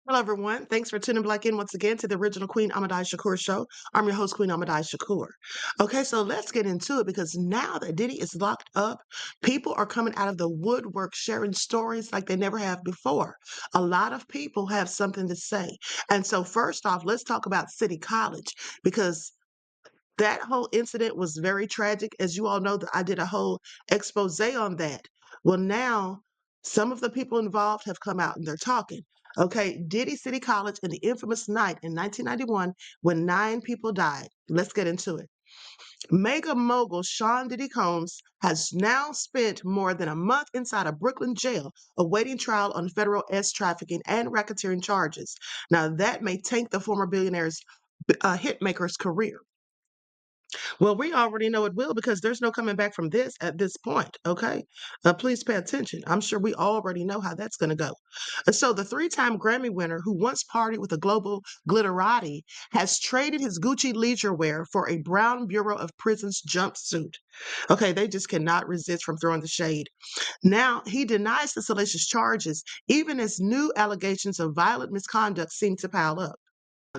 Hello, everyone. Thanks for tuning back in once again to the original Queen Shakur show. I'm your host, Queen Shakur. Okay, so let's get into it because now that Diddy is locked up, people are coming out of the woodwork sharing stories like they never have before. A lot of people have something to say. And so, first off, let's talk about City College because that whole incident was very tragic. As you all know, that I did a whole expose on that. Well, now some of the people involved have come out and they're talking. Okay, Diddy City College and the infamous night in 1991 when 9 people died. Let's get into it. Mega mogul Sean Diddy Combs has now spent more than a month inside a Brooklyn jail awaiting trial on federal trafficking and racketeering charges. Now, that may tank the former billionaire's hitmaker's career. Well, we already know it will because there's no coming back from this at this point. Okay. Please pay attention. I'm sure we already know how that's going to go. So, the 3 time Grammy winner who once partied with a global glitterati has traded his Gucci leisure wear for a brown Bureau of Prisons jumpsuit. Okay. They just cannot resist from throwing the shade. Now, he denies the salacious charges, even as new allegations of violent misconduct seem to pile up.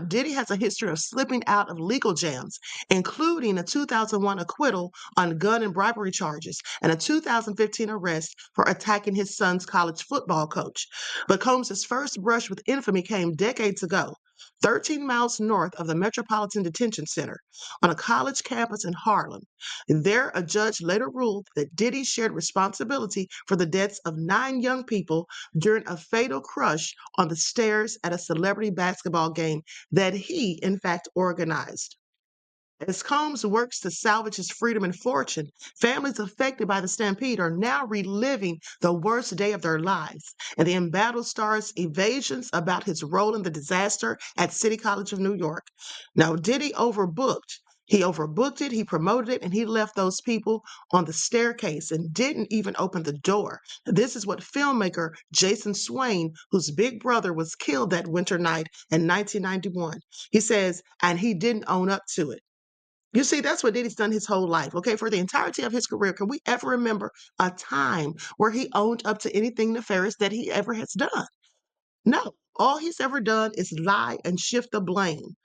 Diddy has a history of slipping out of legal jams, including a 2001 acquittal on gun and bribery charges and a 2015 arrest for attacking his son's college football coach. But Combs' first brush with infamy came decades ago, 13 miles north of the Metropolitan Detention Center on a college campus in Harlem. There, a judge later ruled that Diddy shared responsibility for the deaths of 9 young people during a fatal crush on the stairs at a celebrity basketball game that he, in fact, organized. As Combs works to salvage his freedom and fortune, families affected by the stampede are now reliving the worst day of their lives. And the embattled star's evasions about his role in the disaster at City College of New York. Now, Diddy overbooked. He overbooked it, he promoted it, and he left those people on the staircase and didn't even open the door. This is what filmmaker Jason Swain, whose big brother was killed that winter night in 1991, he says, and he didn't own up to it. You see, that's what Diddy's done his whole life. Okay, for the entirety of his career, can we ever remember a time where he owned up to anything nefarious that he ever has done? No. All he's ever done is lie and shift the blame.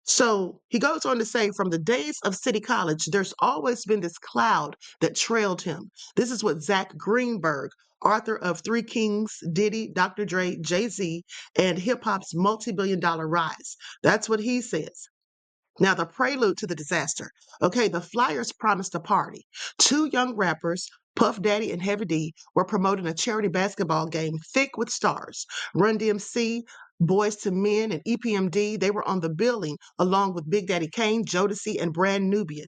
So he goes on to say, from the days of City College, there's always been this cloud that trailed him. This is what Zach Greenberg, author of Three Kings, Diddy, Dr. Dre, Jay-Z, and hip hop's multi-billion-dollar rise. That's what he says. Now, the prelude to the disaster. Okay, the Flyers promised a party. 2 young rappers, Puff Daddy and Heavy D, were promoting a charity basketball game thick with stars. Run DMC, Boys to Men, and EPMD, they were on the billing along with Big Daddy Kane, Jodeci, and Brand Nubian.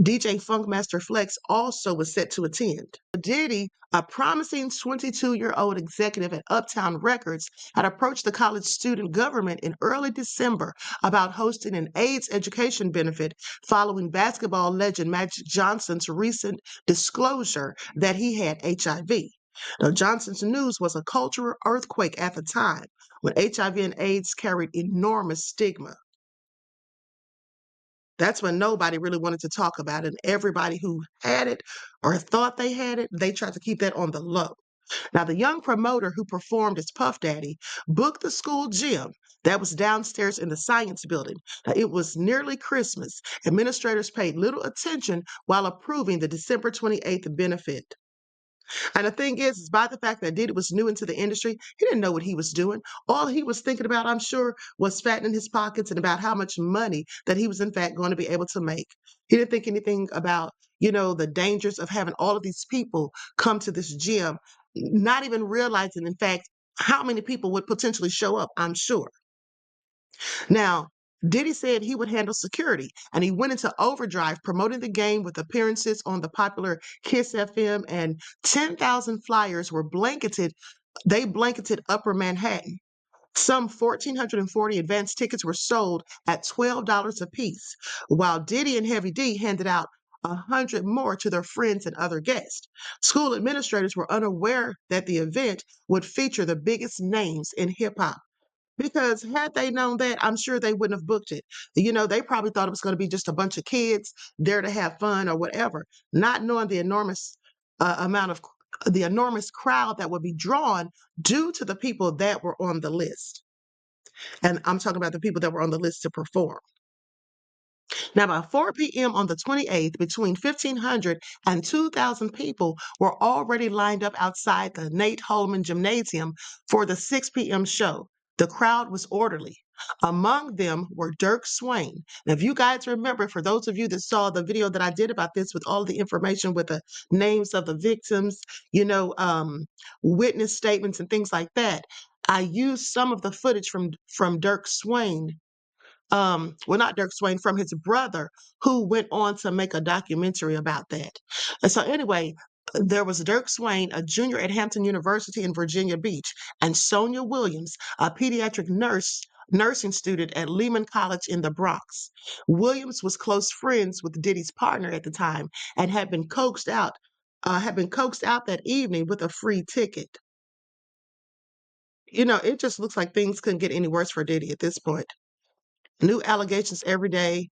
DJ Funkmaster Flex also was set to attend. Diddy, a promising 22-year-old executive at Uptown Records, had approached the college student government in early December about hosting an AIDS education benefit following basketball legend Magic Johnson's recent disclosure that he had HIV. Now, Johnson's news was a cultural earthquake at the time when HIV and AIDS carried enormous stigma. That's when nobody really wanted to talk about it. And everybody who had it or thought they had it, they tried to keep that on the low. Now, the young promoter who performed as Puff Daddy booked the school gym that was downstairs in the science building. Now, it was nearly Christmas. Administrators paid little attention while approving the December 28th benefit. And the thing is by the fact that Diddy was new into the industry, he didn't know what he was doing. All he was thinking about, I'm sure, was fattening his pockets and about how much money that he was, in fact, going to be able to make. He didn't think anything about, the dangers of having all of these people come to this gym, not even realizing, in fact, how many people would potentially show up, I'm sure. Now, Diddy said he would handle security, and he went into overdrive promoting the game with appearances on the popular Kiss FM, and 10,000 flyers were blanketed. They blanketed Upper Manhattan. Some 1,440 advance tickets were sold at $12 apiece, while Diddy and Heavy D handed out 100 more to their friends and other guests. School administrators were unaware that the event would feature the biggest names in hip hop. Because had they known that, I'm sure they wouldn't have booked it. They probably thought it was going to be just a bunch of kids there to have fun or whatever, not knowing the enormous amount of the enormous crowd that would be drawn due to the people that were on the list. And I'm talking about the people that were on the list to perform. Now, by 4 p.m. on the 28th, between 1,500 and 2,000 people were already lined up outside the Nate Holman Gymnasium for the 6 p.m. show. The crowd was orderly. Among them were Dirk Swain. Now, if you guys remember, for those of you that saw the video that I did about this with all the information with the names of the victims, you know, witness statements and things like that, I used some of the footage from Dirk Swain, well, not Dirk Swain, from his brother, who went on to make a documentary about that. And so, anyway, there was Dirk Swain, a junior at Hampton University in Virginia Beach, and Sonia Williams, a pediatric nursing student at Lehman College in the Bronx. Williams was close friends with Diddy's partner at the time and had been coaxed out that evening with a free ticket. You know, it just looks like things couldn't get any worse for Diddy at this point. New allegations every day,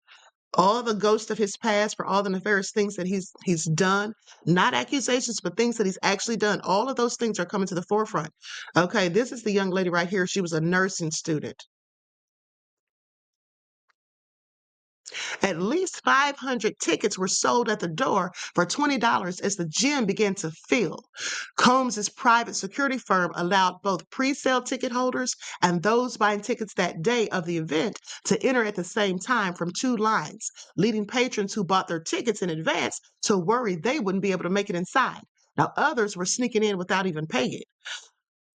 all the ghosts of his past for all the nefarious things that he's done, not accusations, but things that he's actually done. All of those things are coming to the forefront. Okay, this is the young lady right here. She was a nursing student. At least 500 tickets were sold at the door for $20 as the gym began to fill. Combs's private security firm allowed both pre-sale ticket holders and those buying tickets that day of the event to enter at the same time from two lines, leading patrons who bought their tickets in advance to worry they wouldn't be able to make it inside. Now, others were sneaking in without even paying.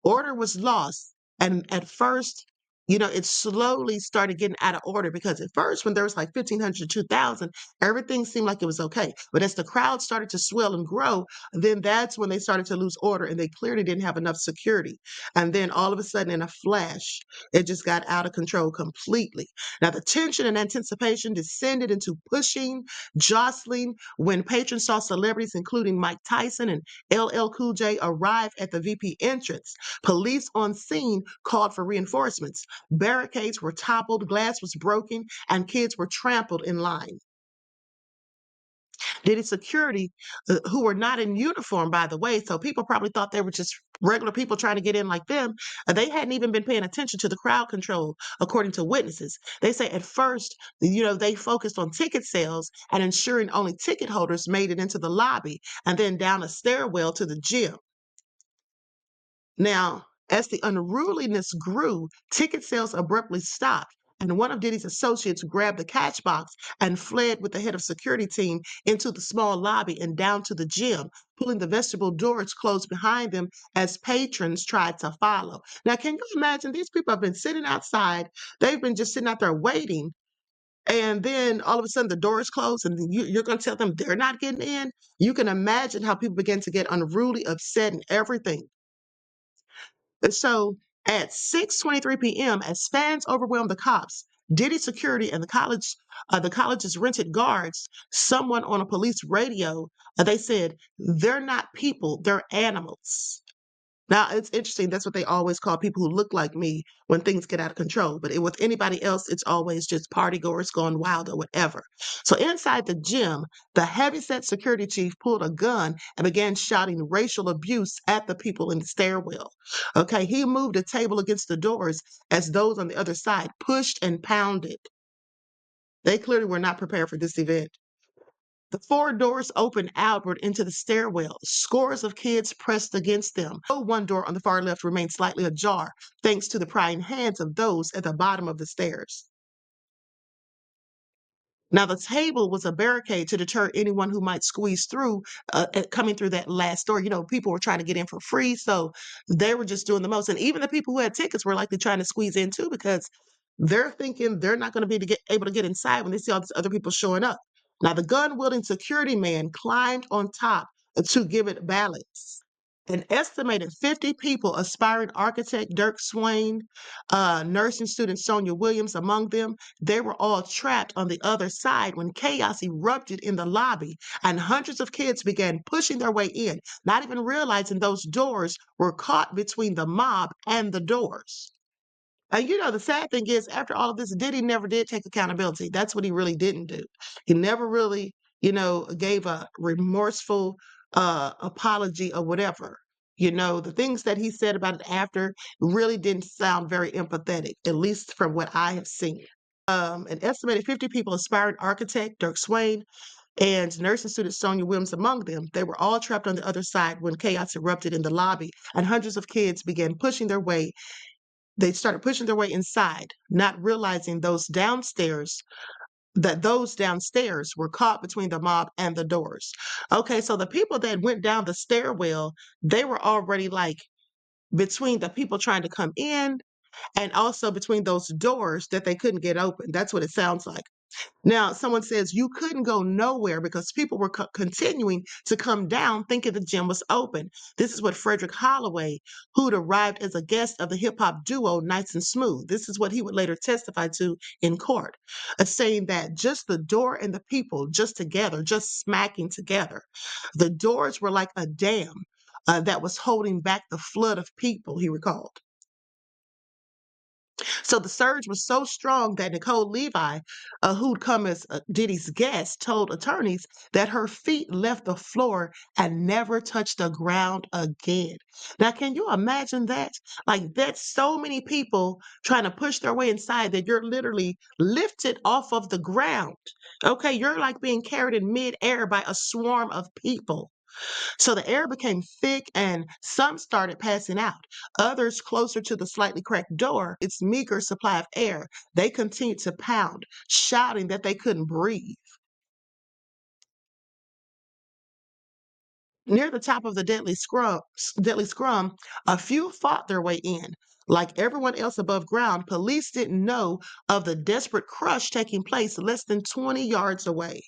Order was lost. And at first, you know, it slowly started getting out of order because at first, when there was like 1,500 to 2,000, everything seemed like it was okay. But as the crowd started to swell and grow, then that's when they started to lose order and they clearly didn't have enough security. And then all of a sudden, in a flash, it just got out of control completely. Now, the tension and anticipation descended into pushing, jostling when patrons saw celebrities, including Mike Tyson and LL Cool J, arrive at the VP entrance. Police on scene called for reinforcements. Barricades were toppled, glass was broken, and kids were trampled in line. Diddy security, who were not in uniform, by the way, so people probably thought they were just regular people trying to get in like them. They hadn't even been paying attention to the crowd control, according to witnesses. They say at first, you know, they focused on ticket sales and ensuring only ticket holders made it into the lobby and then down a stairwell to the gym. Now, as the unruliness grew, ticket sales abruptly stopped, and one of Diddy's associates grabbed the cash box and fled with the head of security team into the small lobby and down to the gym, pulling the vestibule doors closed behind them as patrons tried to follow. Now, can you imagine? These people have been sitting outside. They've been just sitting out there waiting. And then all of a sudden the doors close and you're going to tell them they're not getting in. You can imagine how people begin to get unruly, upset, and everything. So at 6:23 p.m., as fans overwhelmed the cops, Diddy security and the college's rented guards, someone on a police radio, they said, they're not people, they're animals. Now, it's interesting. That's what they always call people who look like me when things get out of control. But with anybody else, it's always just partygoers going wild or whatever. So inside the gym, the heavyset security chief pulled a gun and began shouting racial abuse at the people in the stairwell. Okay, he moved a table against the doors as those on the other side pushed and pounded. They clearly were not prepared for this event. The four doors opened outward into the stairwell. Scores of kids pressed against them. One door on the far left remained slightly ajar, thanks to the prying hands of those at the bottom of the stairs. Now, the table was a barricade to deter anyone who might squeeze through, coming through that last door. You know, people were trying to get in for free, so they were just doing the most. And even the people who had tickets were likely trying to squeeze in too because they're thinking they're not going to be able to get inside when they see all these other people showing up. Now, the gun-wielding security man climbed on top to give it balance. An estimated 50 people, aspiring architect Dirk Swain, nursing student Sonia Williams among them, they were all trapped on the other side when chaos erupted in the lobby and hundreds of kids began pushing their way in, not even realizing those doors were caught between the mob and the doors. And you know, the sad thing is, after all of this, Diddy never did take accountability. That's what he really didn't do. He never really, you know, gave a remorseful apology or whatever. The things that he said about it after really didn't sound very empathetic, at least from what I have seen. An estimated 50 people, aspiring architect Dirk Swain and nursing student Sonia Williams among them, they were all trapped on the other side when chaos erupted in the lobby, and hundreds of kids began pushing their way. They started pushing their way inside, not realizing those downstairs were caught between the mob and the doors. Okay, so the people that went down the stairwell, they were already like between the people trying to come in and also between those doors that they couldn't get open. That's what it sounds like. Now, someone says you couldn't go nowhere because people were continuing to come down thinking the gym was open. This is what Frederick Holloway, who'd arrived as a guest of the hip hop duo Nice and Smooth, this is what he would later testify to in court, saying that just the door and the people, just together, just smacking together, the doors were like a dam that was holding back the flood of people, he recalled. So the surge was so strong that Nicole Levi, who'd come as Diddy's guest, told attorneys that her feet left the floor and never touched the ground again. Now, can you imagine that? Like, that's so many people trying to push their way inside that you're literally lifted off of the ground. Okay, you're like being carried in midair by a swarm of people. So the air became thick and some started passing out. Others, closer to the slightly cracked door, its meager supply of air, they continued to pound, shouting that they couldn't breathe. Near the top of the deadly scrum, a few fought their way in. Like everyone else above ground, police didn't know of the desperate crush taking place less than 20 yards away.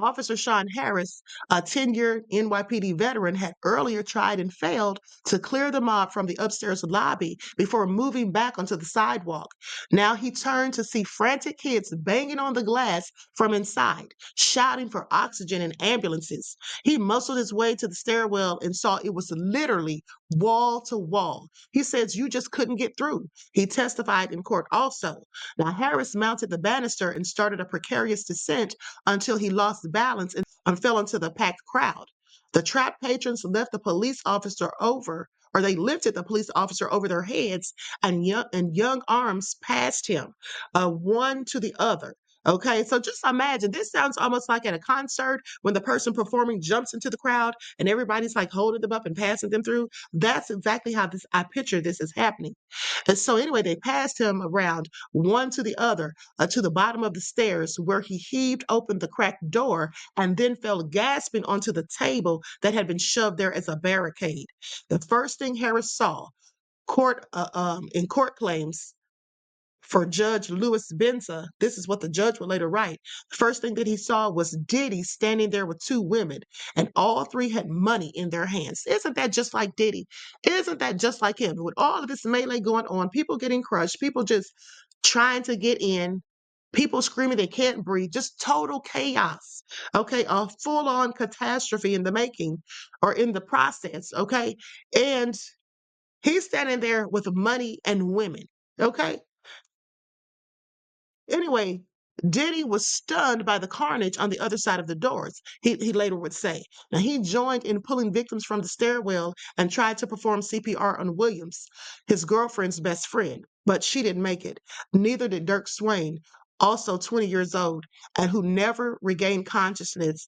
Officer Sean Harris, a 10-year NYPD veteran, had earlier tried and failed to clear the mob from the upstairs lobby before moving back onto the sidewalk. Now he turned to see frantic kids banging on the glass from inside, shouting for oxygen and ambulances. He muscled his way to the stairwell and saw it was literally wall to wall. He says, "You just couldn't get through." He testified in court also. Now, Harris mounted the banister and started a precarious descent until he lost balance and fell into the packed crowd. The trapped patrons left the police officer over, or they lifted the police officer over their heads, and young arms passed him, one to the other. Okay, so just imagine this sounds almost like at a concert when the person performing jumps into the crowd and everybody's like holding them up and passing them through. That's exactly how this I picture this is happening. And so anyway, they passed him around one to the other to the bottom of the stairs where he heaved open the cracked door and then fell gasping onto the table that had been shoved there as a barricade. The first thing Harris saw in court claims for Judge Louis Benza, this is what the judge would later write. The first thing that he saw was Diddy standing there with two women, and all three had money in their hands. Isn't that just like Diddy? Isn't that just like him? With all of this melee going on, people getting crushed, people just trying to get in, people screaming they can't breathe, just total chaos. Okay, a full on catastrophe in the making or in the process. Okay, and he's standing there with money and women. Okay, anyway, Diddy was stunned by the carnage on the other side of the doors, he later would say. Now, he joined in pulling victims from the stairwell and tried to perform CPR on Williams, his girlfriend's best friend, but she didn't make it. Neither did Dirk Swain, also 20 years old, and who never regained consciousness,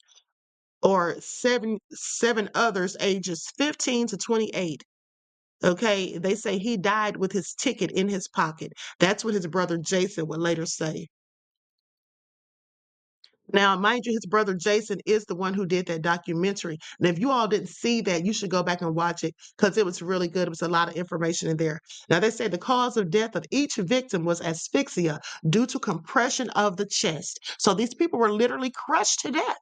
or seven others ages 15 to 28. Okay, they say he died with his ticket in his pocket. That's what his brother Jason would later say. Now, mind you, his brother Jason is the one who did that documentary. And if you all didn't see that, you should go back and watch it because it was really good. It was a lot of information in there. Now, they say the cause of death of each victim was asphyxia due to compression of the chest. So these people were literally crushed to death.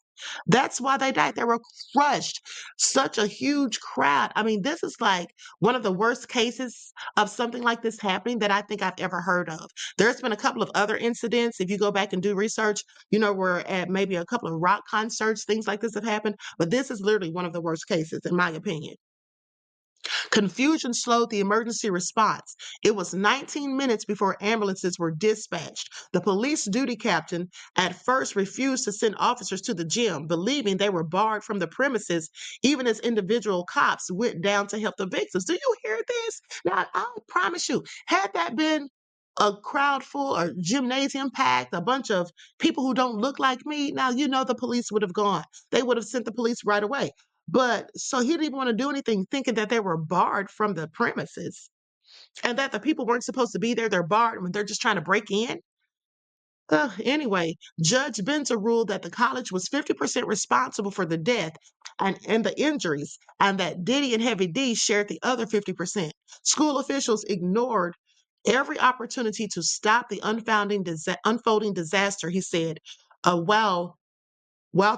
That's why they died. They were crushed. Such a huge crowd. I mean, this is like one of the worst cases of something like this happening that I think I've ever heard of. There's been a couple of other incidents, if you go back and do research, where at maybe a couple of rock concerts, things like this have happened. But this is literally one of the worst cases, in my opinion. Confusion slowed the emergency response. It was 19 minutes before ambulances were dispatched. The police duty captain at first refused to send officers to the gym, believing they were barred from the premises, even as individual cops went down to help the victims. Do you hear this? Now, I promise you, had that been a crowd full or gymnasium packed, a bunch of people who don't look like me, now you know the police would have gone. They would have sent the police right away. But so he didn't even want to do anything, thinking that they were barred from the premises and that the people weren't supposed to be there. They're barred when they're just trying to break in. Anyway, Judge Benza ruled that the college was 50% responsible for the death and the injuries, and that Diddy and Heavy D shared the other 50%. School officials ignored every opportunity to stop the unfolding disaster, he said, while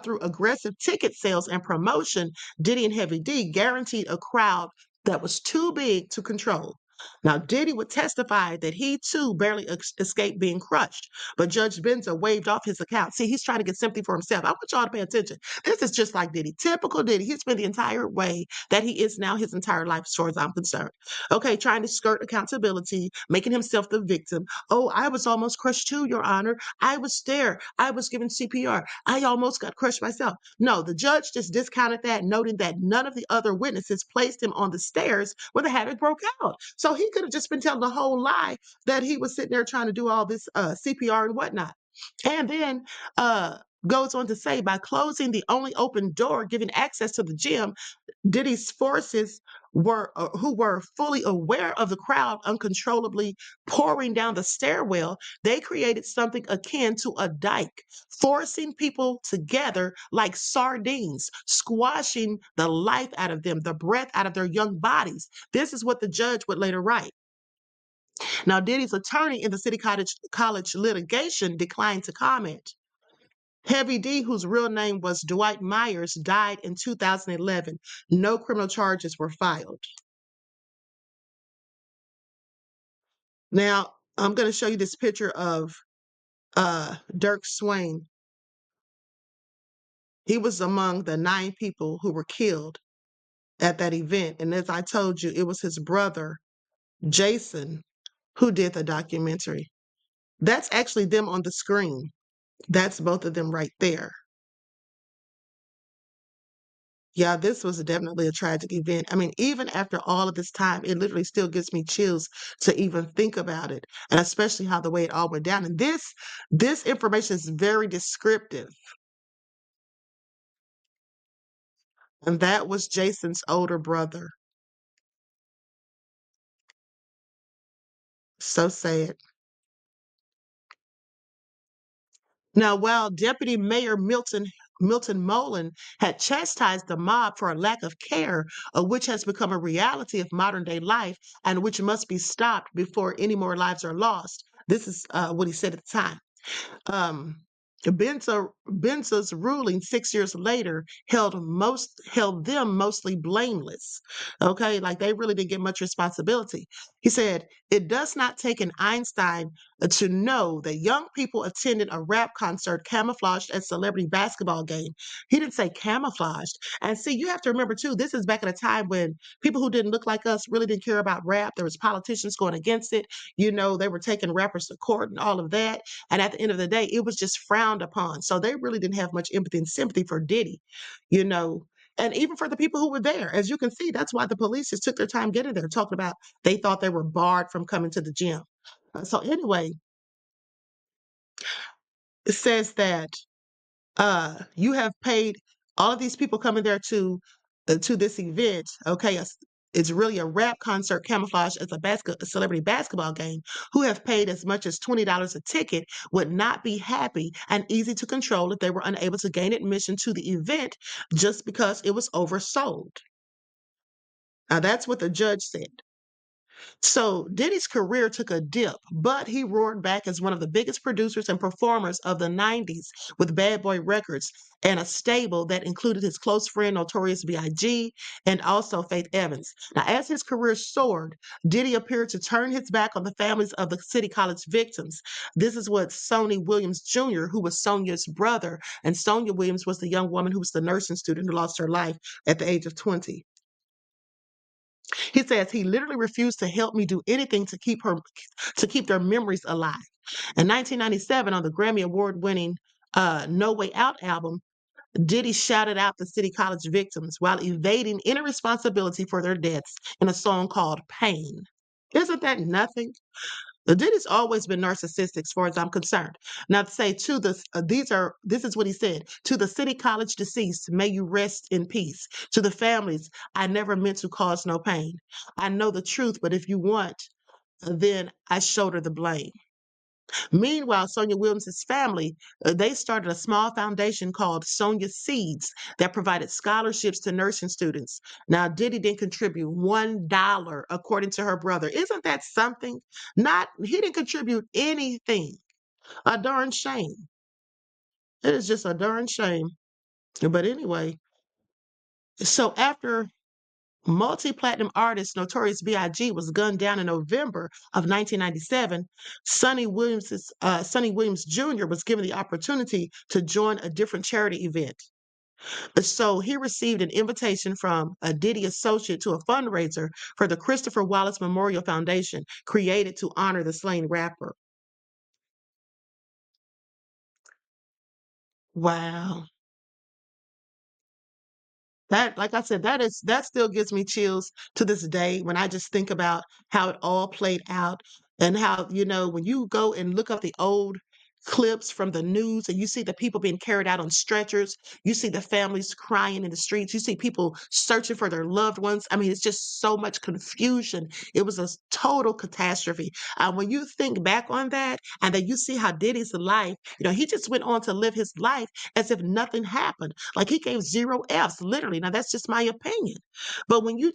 through aggressive ticket sales and promotion, Diddy and Heavy D guaranteed a crowd that was too big to control. Now, Diddy would testify that he too barely escaped being crushed, but Judge Benza waived off his account. See, he's trying to get sympathy for himself. I want y'all to pay attention. This is just like Diddy, typical Diddy. He's been the entire way that he is now his entire life, as far as I'm concerned. Okay, trying to skirt accountability, making himself the victim. Oh, I was almost crushed too, Your Honor. I was there. I was given CPR. I almost got crushed myself. No, the judge just discounted that, noting that none of the other witnesses placed him on the stairs when the havoc broke out. So he could have just been telling the whole lie that he was sitting there trying to do all this CPR and whatnot. And then goes on to say, by closing the only open door giving access to the gym, Diddy's forces who were fully aware of the crowd uncontrollably pouring down the stairwell, they created something akin to a dike, forcing people together like sardines, squashing the life out of them, the breath out of their young bodies. This is what the judge would later write. Now, Diddy's attorney in the City College litigation declined to comment. Heavy D, whose real name was Dwight Myers, died in 2011. No criminal charges were filed. Now, I'm going to show you this picture of Dirk Swain. He was among the 9 people who were killed at that event. And as I told you, it was his brother, Jason, who did the documentary. That's actually them on the screen. That's both of them right there. Yeah, this was definitely a tragic event. I mean, even after all of this time, it literally still gives me chills to even think about it, and especially how the way it all went down. And this information is very descriptive. And that was Jason's older brother. So sad. Now, while Deputy Mayor Milton Molan had chastised the mob for a lack of care, which has become a reality of modern day life and which must be stopped before any more lives are lost. This is what he said at the time. Um, Benza's ruling 6 years later held them mostly blameless. Okay, like they really didn't get much responsibility. He said, "It does not take an Einstein to know that young people attended a rap concert camouflaged as celebrity basketball game." He didn't say camouflaged. And see, you have to remember too, this is back at a time when people who didn't look like us really didn't care about rap. There was politicians going against it. You know, they were taking rappers to court and all of that. And at the end of the day, it was just frowned upon. So they really didn't have much empathy and sympathy for Diddy, you know, and even for the people who were there. As you can see, that's why the police just took their time getting there, talking about they thought they were barred from coming to the gym. So anyway, it says that you have paid all of these people coming there to this event. Okay, it's really a rap concert camouflage as a celebrity basketball game. Who have paid as much as $20 a ticket would not be happy and easy to control if they were unable to gain admission to the event just because it was oversold. Now that's what the judge said. So Diddy's career took a dip, but he roared back as one of the biggest producers and performers of the 90s with Bad Boy Records and a stable that included his close friend Notorious B.I.G. and also Faith Evans. Now, as his career soared, Diddy appeared to turn his back on the families of the City College victims. This is what Sonny Williams Jr., who was Sonia's brother, and Sonia Williams was the young woman who was the nursing student who lost her life at the age of 20. He says he literally refused to help me do anything to keep their memories alive. In 1997, on the Grammy Award-winning No Way Out album, Diddy shouted out the City College victims while evading any responsibility for their deaths in a song called Pain. Isn't that nothing? Diddy's always been narcissistic as far as I'm concerned. Now to say to this is what he said, to the City College deceased, may you rest in peace. To the families, I never meant to cause no pain. I know the truth, but if you want, then I shoulder the blame. Meanwhile, Sonia Williams' family, they started a small foundation called Sonia Seeds that provided scholarships to nursing students. Now, Diddy didn't contribute $1, according to her brother. Isn't that something? He didn't contribute anything. A darn shame. It is just a darn shame. But anyway, so after multi-platinum artist Notorious B.I.G. was gunned down in November of 1997, Sonny Williams Jr. was given the opportunity to join a different charity event. So he received an invitation from a Diddy associate to a fundraiser for the Christopher Wallace Memorial Foundation, created to honor the slain rapper. Wow. That, like I said, that still gives me chills to this day when I just think about how it all played out and how, when you go and look up the old clips from the news and you see the people being carried out on stretchers, you see the families crying in the streets, you see people searching for their loved ones. I mean, it's just so much confusion. It was a total catastrophe. When you think back on that and then you see how Diddy's life, he just went on to live his life as if nothing happened. Like he gave zero F's, literally. Now, that's just my opinion. But when you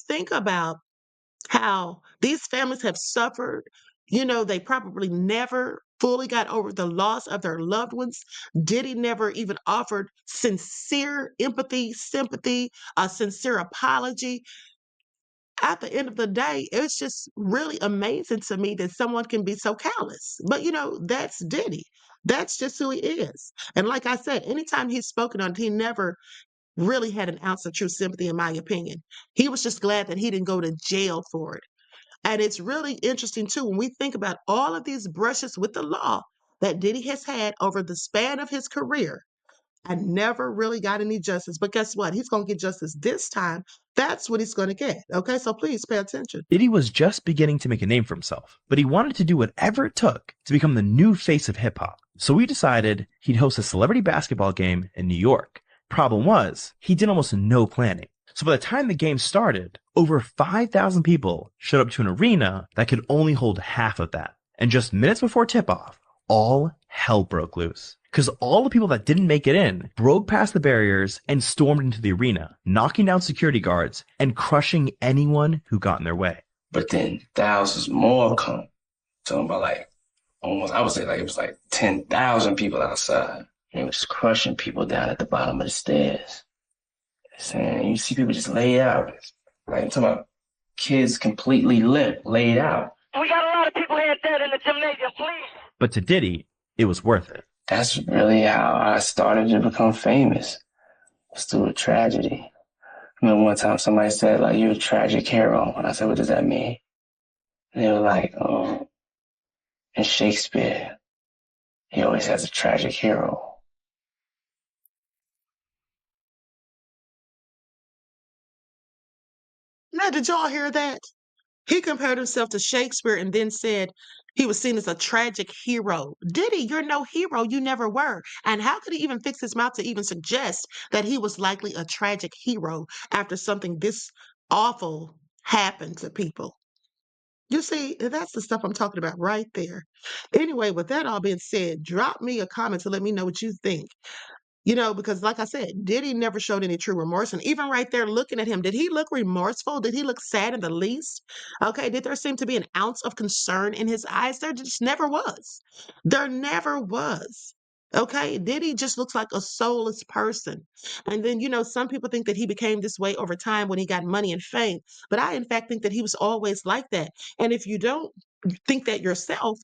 think about how these families have suffered, they probably never fully got over the loss of their loved ones. Diddy never even offered sincere empathy, sympathy, a sincere apology. At the end of the day, it's just really amazing to me that someone can be so callous. But that's Diddy. That's just who he is. And like I said, anytime he's spoken on it, he never really had an ounce of true sympathy, in my opinion. He was just glad that he didn't go to jail for it. And it's really interesting too when we think about all of these brushes with the law that Diddy has had over the span of his career and never really got any justice. But guess what? He's going to get justice this time. That's what he's going to get. Okay, so please pay attention. Diddy was just beginning to make a name for himself, but he wanted to do whatever it took to become the new face of hip hop. So he decided he'd host a celebrity basketball game in New York. Problem was, he did almost no planning. So by the time the game started, over 5,000 people showed up to an arena that could only hold half of that. And just minutes before tip-off, all hell broke loose. Because all the people that didn't make it in broke past the barriers and stormed into the arena, knocking down security guards and crushing anyone who got in their way. But then thousands more come. Talking about almost, I would say it was 10,000 people outside. And it was crushing people down at the bottom of the stairs. Saying you see people just laid out. I'm talking about kids completely limp, laid out. We got a lot of people here dead in the gymnasium, please. But to Diddy, it was worth it. That's really how I started to become famous. It was through a tragedy. I remember one time somebody said, you're a tragic hero. And I said, what does that mean? And they were like, in Shakespeare, he always has a tragic hero. Now, did y'all hear that? He compared himself to Shakespeare and then said he was seen as a tragic hero. Diddy, you're no hero. You never were. And how could he even fix his mouth to even suggest that he was likely a tragic hero after something this awful happened to people? You see, that's the stuff I'm talking about right there. Anyway, with that all being said, drop me a comment to let me know what you think. Because like I said, Diddy never showed any true remorse. And even right there looking at him, did he look remorseful? Did he look sad in the least? Okay, did there seem to be an ounce of concern in his eyes? There just never was. There never was. Okay, Diddy just looks like a soulless person. And then, some people think that he became this way over time when he got money and fame. But I, in fact, think that he was always like that. And if you don't think that yourself,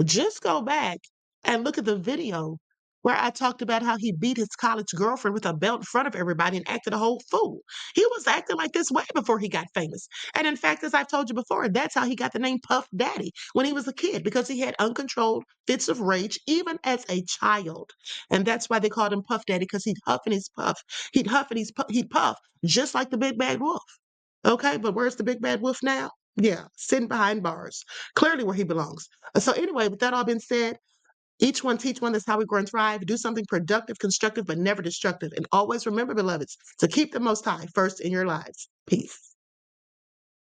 just go back and look at the video where I talked about how he beat his college girlfriend with a belt in front of everybody and acted a whole fool. He was acting like this way before he got famous. And in fact, as I've told you before, that's how he got the name Puff Daddy when he was a kid, because he had uncontrolled fits of rage even as a child. And that's why they called him Puff Daddy, because he'd huff and he'd puff. He'd puff, just like the big bad wolf. Okay, but where's the big bad wolf now? Yeah, sitting behind bars, clearly where he belongs. So anyway, with that all being said, each one teach one. That's how we grow and thrive. Do something productive, constructive, but never destructive. And always remember, beloveds, to keep the Most High first in your lives. Peace.